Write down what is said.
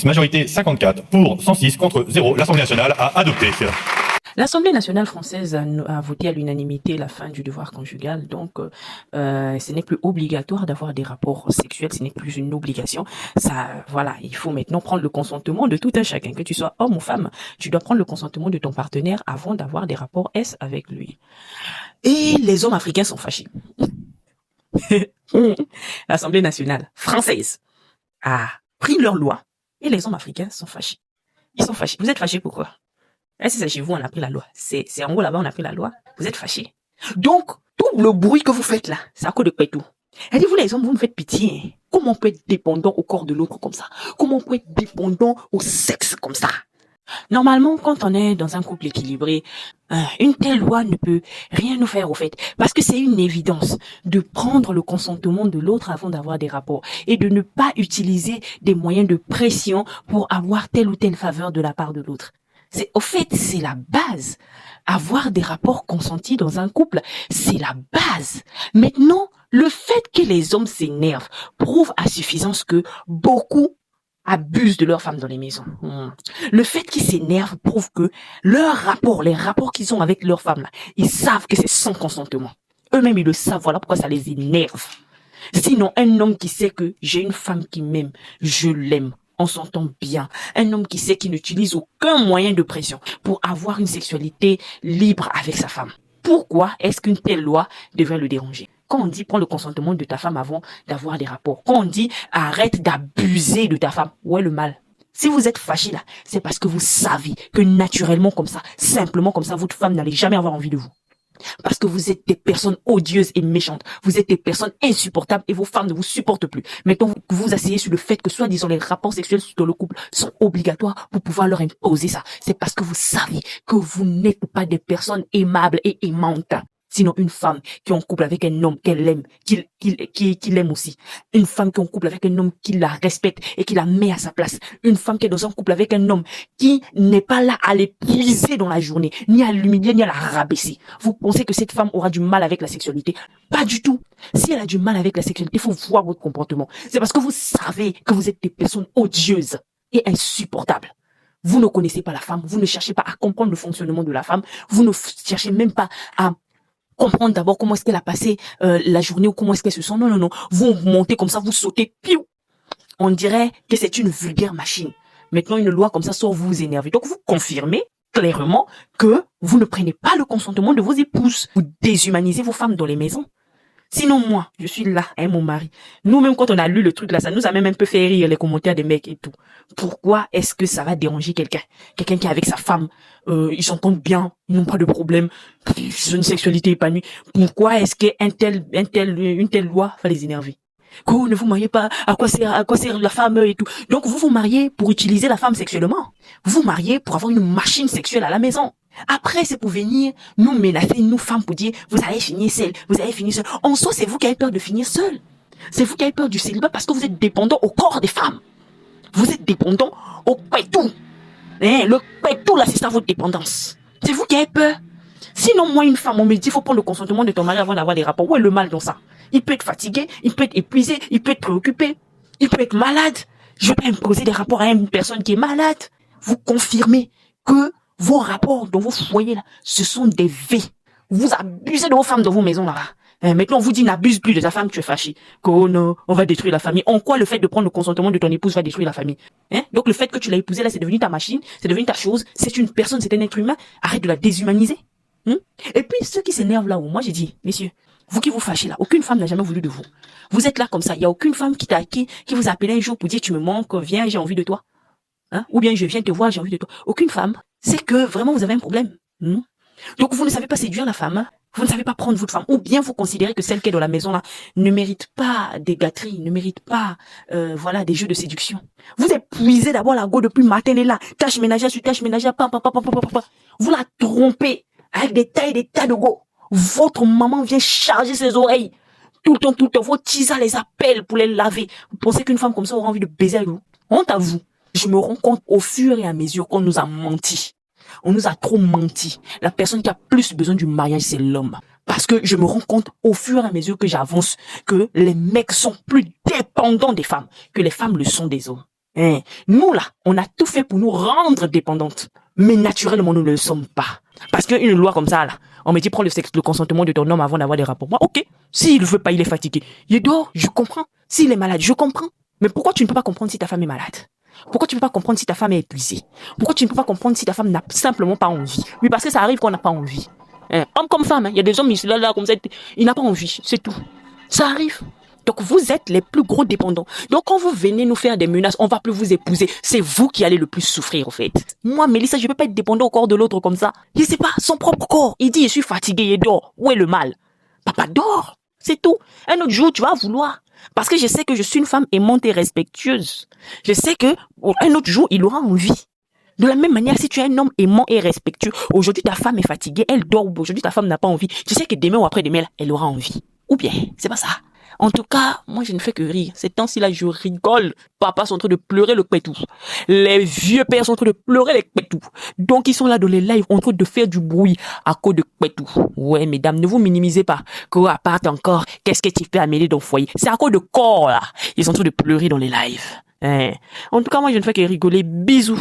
Majorité 54 pour 106 contre 0. L'Assemblée nationale a adopté. L'Assemblée nationale française a voté à l'unanimité la fin du devoir conjugal, donc ce n'est plus obligatoire d'avoir des rapports sexuels, ce n'est plus une obligation. Ça, voilà, il faut maintenant prendre le consentement de tout un chacun, que tu sois homme ou femme, tu dois prendre le consentement de ton partenaire avant d'avoir des rapports S avec lui. Et les hommes africains sont fâchés. L'Assemblée nationale française a pris leur loi et les hommes africains sont fâchés. Ils sont fâchés. Vous êtes fâchés pourquoi? Si c'est chez vous, on a pris la loi. C'est en haut là-bas, on a pris la loi. Vous êtes fâchés. Donc, tout le bruit que vous faites là, c'est à cause de tout. Elle dit, vous les hommes, vous me faites pitié. Hein. Comment on peut être dépendant au corps de l'autre comme ça? Comment on peut être dépendant au sexe comme ça? Normalement, quand on est dans un couple équilibré, une telle loi ne peut rien nous faire au fait. Parce que c'est une évidence de prendre le consentement de l'autre avant d'avoir des rapports. Et de ne pas utiliser des moyens de pression pour avoir telle ou telle faveur de la part de l'autre. Au fait, c'est la base. Avoir des rapports consentis dans un couple, c'est la base. Maintenant, le fait que les hommes s'énervent prouve à suffisance que beaucoup abusent de leurs femmes dans les maisons. Le fait qu'ils s'énervent prouve que les rapports qu'ils ont avec leurs femmes, là, ils savent que c'est sans consentement. Eux-mêmes, ils le savent. Voilà pourquoi ça les énerve. Sinon, un homme qui sait que j'ai une femme qui m'aime, je l'aime, on s'entend bien. Un homme qui sait qu'il n'utilise aucun moyen de pression pour avoir une sexualité libre avec sa femme. Pourquoi est-ce qu'une telle loi devrait le déranger? Quand on dit prends le consentement de ta femme avant d'avoir des rapports, quand on dit arrête d'abuser de ta femme, où est le mal? Si vous êtes fâché là, c'est parce que vous savez que naturellement comme ça, simplement comme ça, votre femme n'allait jamais avoir envie de vous. Parce que vous êtes des personnes odieuses et méchantes. Vous êtes des personnes insupportables et vos femmes ne vous supportent plus. Maintenant, vous vous asseyez sur le fait que soi-disant les rapports sexuels dans le couple sont obligatoires pour pouvoir leur imposer ça. C'est parce que vous savez que vous n'êtes pas des personnes aimables et aimantes. Sinon, une femme qui est en couple avec un homme qu'elle aime, qu'il aime aussi. Une femme qui est en couple avec un homme qui la respecte et qui la met à sa place. Une femme qui est dans un couple avec un homme qui n'est pas là à l'épuiser dans la journée, ni à l'humilier, ni à la rabaisser. Vous pensez que cette femme aura du mal avec la sexualité? Pas du tout. Si elle a du mal avec la sexualité, il faut voir votre comportement. C'est parce que vous savez que vous êtes des personnes odieuses et insupportables. Vous ne connaissez pas la femme, vous ne cherchez pas à comprendre le fonctionnement de la femme, vous ne cherchez même pas à comprendre d'abord comment est-ce qu'elle a passé la journée ou comment est-ce qu'elle se sent. Non. Vous montez comme ça, vous sautez, piou. On dirait que c'est une vulgaire machine. Maintenant, une loi comme ça sort vous énerver. Donc, vous confirmez clairement que vous ne prenez pas le consentement de vos épouses. Vous déshumanisez vos femmes dans les maisons. Sinon, moi, je suis là, mon mari. Nous-mêmes, quand on a lu le truc là, ça nous a même un peu fait rire les commentaires des mecs et tout. Pourquoi est-ce que ça va déranger quelqu'un? Quelqu'un qui est avec sa femme, ils s'entendent bien, ils n'ont pas de problème, ils ont une sexualité épanouie. Pourquoi est-ce qu'une telle loi va les énerver? Que vous ne vous mariez pas, à quoi sert la femme et tout. Donc, vous vous mariez pour utiliser la femme sexuellement. Vous vous mariez pour avoir une machine sexuelle à la maison. Après, c'est pour venir nous menacer, nous femmes, pour dire, vous allez finir seul, vous allez finir seul. En soi, c'est vous qui avez peur de finir seul. C'est vous qui avez peur du célibat parce que vous êtes dépendant au corps des femmes. Vous êtes dépendant au pétou. Le pétou, là, c'est ça votre dépendance. C'est vous qui avez peur. Sinon, moi, une femme, on me dit, il faut prendre le consentement de ton mari avant d'avoir des rapports. Où est le mal dans ça? Il peut être fatigué, il peut être épuisé, il peut être préoccupé, il peut être malade. Je vais pas imposer des rapports à une personne qui est malade. Vous confirmez que vos rapports dans vos foyers là, ce sont des V. Vous abusez de vos femmes dans vos maisons là-bas. Maintenant, on vous dit n'abuse plus de ta femme, tu es fâché. Oh non, on va détruire la famille. En quoi le fait de prendre le consentement de ton épouse va détruire la famille? Donc le fait que tu l'as épousée là, c'est devenu ta machine, c'est devenu ta chose, c'est une personne, c'est un être humain. Arrête de la déshumaniser. Et puis ceux qui s'énervent là où, moi j'ai dit, messieurs, vous qui vous fâchez là, aucune femme n'a jamais voulu de vous. Vous êtes là comme ça, il y a aucune femme qui vous a appelé un jour pour dire tu me manques, viens, j'ai envie de toi. Ou bien je viens te voir, j'ai envie de toi. Aucune femme. C'est que vraiment vous avez un problème. Donc vous ne savez pas séduire la femme. Vous ne savez pas prendre votre femme. Ou bien vous considérez que celle qui est dans la maison là ne mérite pas des gâteries, ne mérite pas des jeux de séduction. Vous épuisez d'abord la go depuis matin et là. Tâche ménagère sur tâche ménagère. Vous la trompez avec des tas de go. Votre maman vient charger ses oreilles. Tout le temps. Vos tisas les appellent pour les laver. Vous pensez qu'une femme comme ça aura envie de baiser avec vous? Honte à vous. Je me rends compte au fur et à mesure qu'on nous a menti. On nous a trop menti. La personne qui a plus besoin du mariage, c'est l'homme. Parce que je me rends compte au fur et à mesure que j'avance que les mecs sont plus dépendants des femmes que les femmes le sont des hommes. Hein. Nous, là, on a tout fait pour nous rendre dépendantes. Mais naturellement, nous ne le sommes pas. Parce qu'une loi comme ça, là, on me dit prends le consentement de ton homme avant d'avoir des rapports. Moi, ok. S'il ne veut pas, il est fatigué. Il dort, je comprends. S'il est malade, je comprends. Mais pourquoi tu ne peux pas comprendre si ta femme est malade? Pourquoi tu ne peux pas comprendre si ta femme est épuisée? Pourquoi tu ne peux pas comprendre si ta femme n'a simplement pas envie? Oui, parce que ça arrive qu'on n'a pas envie. Hein. Homme comme femme, il y a des hommes, là, comme ça, il n'a pas envie, c'est tout. Ça arrive. Donc vous êtes les plus gros dépendants. Donc quand vous venez nous faire des menaces, on va plus vous épouser. C'est vous qui allez le plus souffrir au fait. Moi, Mélissa, je peux pas être dépendant au corps de l'autre comme ça. Je sais pas, son propre corps. Il dit je suis fatigué, il dort. Où est le mal? Papa dort. C'est tout. Un autre jour, tu vas vouloir. Parce que je sais que je suis une femme aimante et respectueuse. Je sais que un autre jour, il aura envie. De la même manière, si tu es un homme aimant et respectueux, aujourd'hui ta femme est fatiguée, elle dort, ou aujourd'hui ta femme n'a pas envie, tu sais que demain ou après-demain, elle aura envie. Ou bien, c'est pas ça. En tout cas, moi je ne fais que rire. Ces temps-ci là, je rigole. Papa sont en train de pleurer le pétou. Les vieux pères sont en train de pleurer les pétou. Donc ils sont là dans les lives en train de faire du bruit à cause de pétou. Ouais, mesdames, ne vous minimisez pas. Quoi, à part encore, qu'est-ce que tu fais amélier dans le foyer? C'est à cause de corps là. Ils sont en train de pleurer dans les lives. Hein. En tout cas, moi je ne fais que rigoler. Bisous.